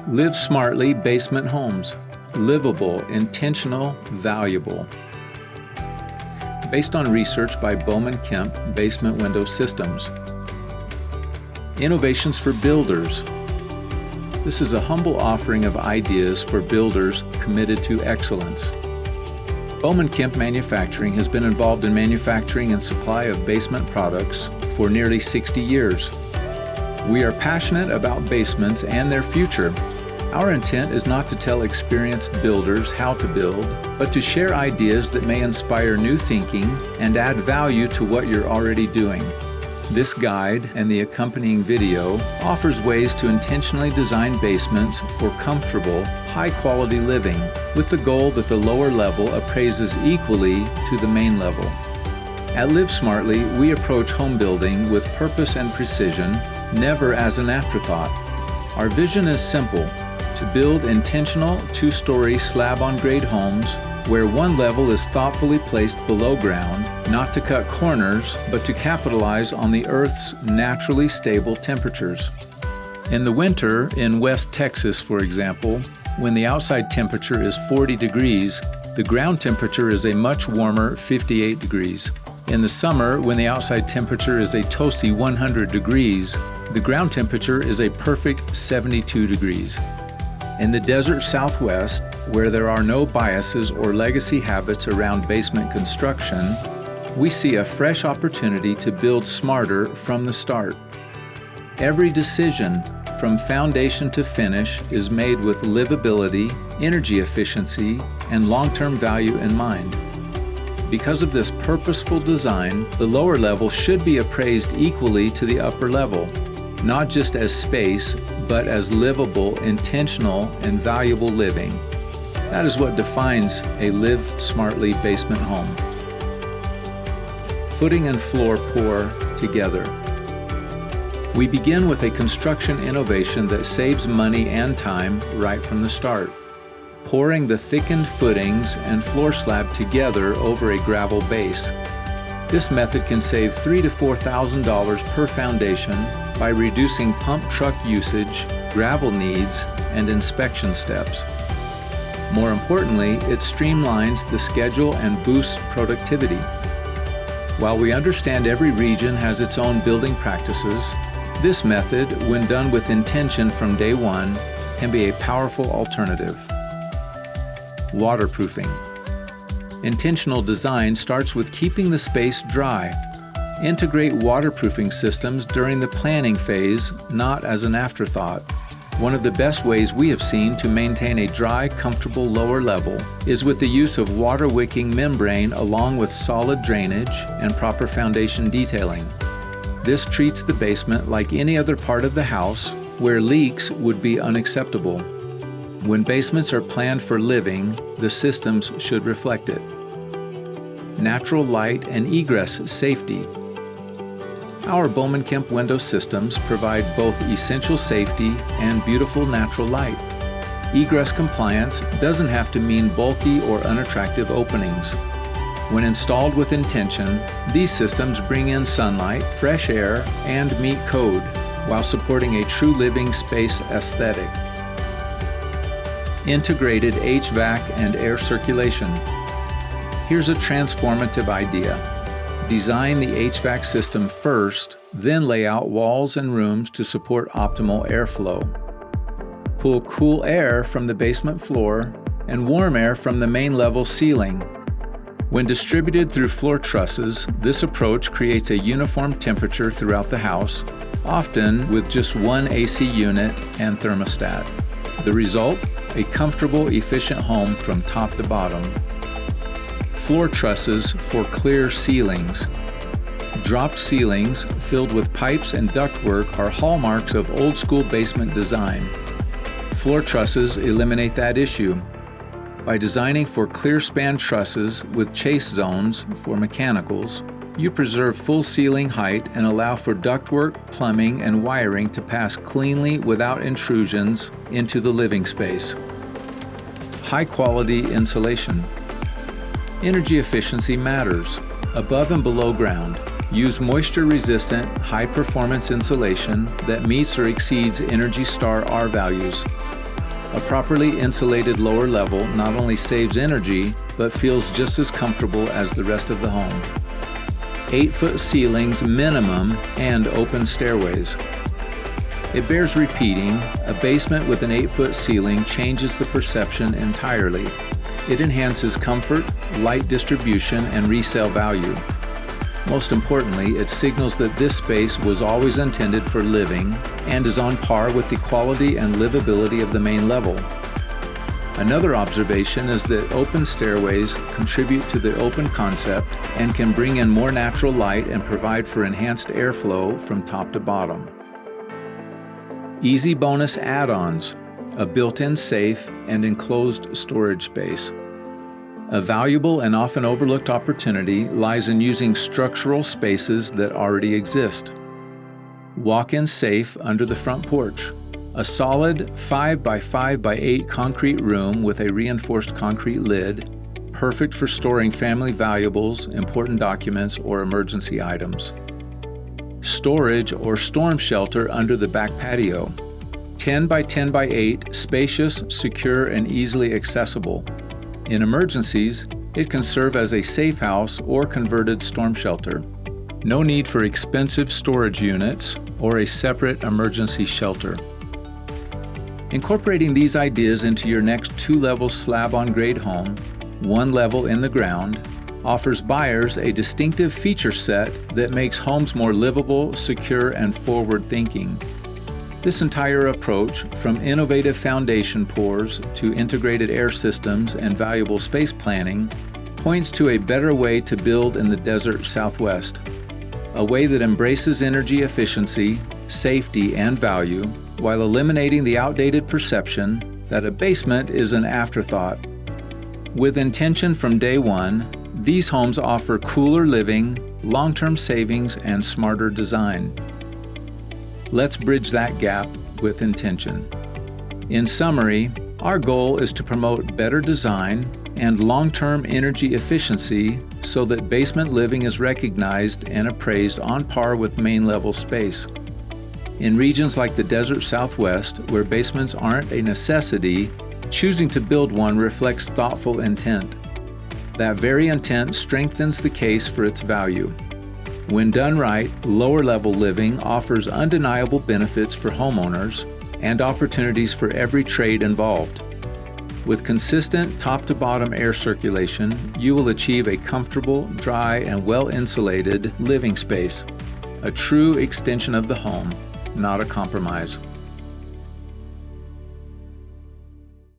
Liv Smartly Basement Homes. Livable, intentional, valuable. Based on research by Boman Kemp Basement Window Systems. Innovations for builders. This is a humble offering of ideas for builders committed to excellence. Boman Kemp Manufacturing has been involved in manufacturing and supply of basement products for nearly 60 years. We are passionate about basements and their future. Our intent is not to tell experienced builders how to build, but to share ideas that may inspire new thinking and add value to what you're already doing. This guide and the accompanying video offers ways to intentionally design basements for comfortable, high-quality living, with the goal that the lower level appraises equally to the main level. At Liv Smartly, we approach home building with purpose and precision, never as an afterthought. Our vision is simple: to build intentional two-story slab-on-grade homes where one level is thoughtfully placed below ground, not to cut corners, but to capitalize on the Earth's naturally stable temperatures. In the winter, in West Texas, for example, when the outside temperature is 40 degrees, the ground temperature is a much warmer 58 degrees. In the summer, when the outside temperature is a toasty 100 degrees, the ground temperature is a perfect 72 degrees. In the desert Southwest, where there are no biases or legacy habits around basement construction, we see a fresh opportunity to build smarter from the start. Every decision, from foundation to finish, is made with livability, energy efficiency, and long-term value in mind. Because of this purposeful design, the lower level should be appraised equally to the upper level, not just as space, but as livable, intentional, and valuable living. That is what defines a Liv Smartly basement home. Footing and floor pour together. We begin with a construction innovation that saves money and time right from the start. Pouring the thickened footings and floor slab together over a gravel base. This method can save $3,000 to $4,000 per foundation by reducing pump truck usage, gravel needs, and inspection steps. More importantly, it streamlines the schedule and boosts productivity. While we understand every region has its own building practices, this method, when done with intention from day one, can be a powerful alternative. Waterproofing. Intentional design starts with keeping the space dry. Integrate waterproofing systems during the planning phase, not as an afterthought. One of the best ways we have seen to maintain a dry, comfortable lower level is with the use of water-wicking membrane along with solid drainage and proper foundation detailing. This treats the basement like any other part of the house where leaks would be unacceptable. When basements are planned for living, the systems should reflect it. Natural light and egress safety. Our Boman Kemp window systems provide both essential safety and beautiful natural light. Egress compliance doesn't have to mean bulky or unattractive openings. When installed with intention, these systems bring in sunlight, fresh air, and meet code, while supporting a true living space aesthetic. Integrated HVAC and air circulation. Here's a transformative idea. Design the HVAC system first, then lay out walls and rooms to support optimal airflow. Pull cool air from the basement floor and warm air from the main level ceiling. When distributed through floor trusses, this approach creates a uniform temperature throughout the house, often with just one AC unit and thermostat. The result? A comfortable, efficient home from top to bottom. Floor trusses for clear ceilings. Dropped ceilings filled with pipes and ductwork are hallmarks of old-school basement design. Floor trusses eliminate that issue. By designing for clear span trusses with chase zones for mechanicals, you preserve full ceiling height and allow for ductwork, plumbing, and wiring to pass cleanly without intrusions into the living space. High-quality insulation. Energy efficiency matters. Above and below ground, use moisture-resistant, high-performance insulation that meets or exceeds ENERGY STAR R values. A properly insulated lower level not only saves energy, but feels just as comfortable as the rest of the home. 8-foot ceilings minimum and open stairways. It bears repeating, a basement with an 8-foot ceiling changes the perception entirely. It enhances comfort, light distribution, and resale value. Most importantly, it signals that this space was always intended for living and is on par with the quality and livability of the main level. Another observation is that open stairways contribute to the open concept and can bring in more natural light and provide for enhanced airflow from top to bottom. Easy bonus add-ons, a built-in safe and enclosed storage space. A valuable and often overlooked opportunity lies in using structural spaces that already exist. Walk-in safe under the front porch. A solid 5x5x8 concrete room with a reinforced concrete lid, perfect for storing family valuables, important documents, or emergency items. Storage or storm shelter under the back patio. 10x10x8, spacious, secure, and easily accessible. In emergencies, it can serve as a safe house or converted storm shelter. No need for expensive storage units or a separate emergency shelter. Incorporating these ideas into your next 2-level slab-on-grade home, 1 level in the ground, offers buyers a distinctive feature set that makes homes more livable, secure, and forward-thinking. This entire approach, from innovative foundation pours to integrated air systems and valuable space planning, points to a better way to build in the desert Southwest. A way that embraces energy efficiency, safety, and value, while eliminating the outdated perception that a basement is an afterthought. With intention from day one, these homes offer cooler living, long-term savings, and smarter design. Let's bridge that gap with intention. In summary, our goal is to promote better design and long-term energy efficiency so that basement living is recognized and appraised on par with main-level space. In regions like the desert Southwest, where basements aren't a necessity, choosing to build one reflects thoughtful intent. That very intent strengthens the case for its value. When done right, lower-level living offers undeniable benefits for homeowners and opportunities for every trade involved. With consistent top-to-bottom air circulation, you will achieve a comfortable, dry, and well-insulated living space, a true extension of the home, not a compromise.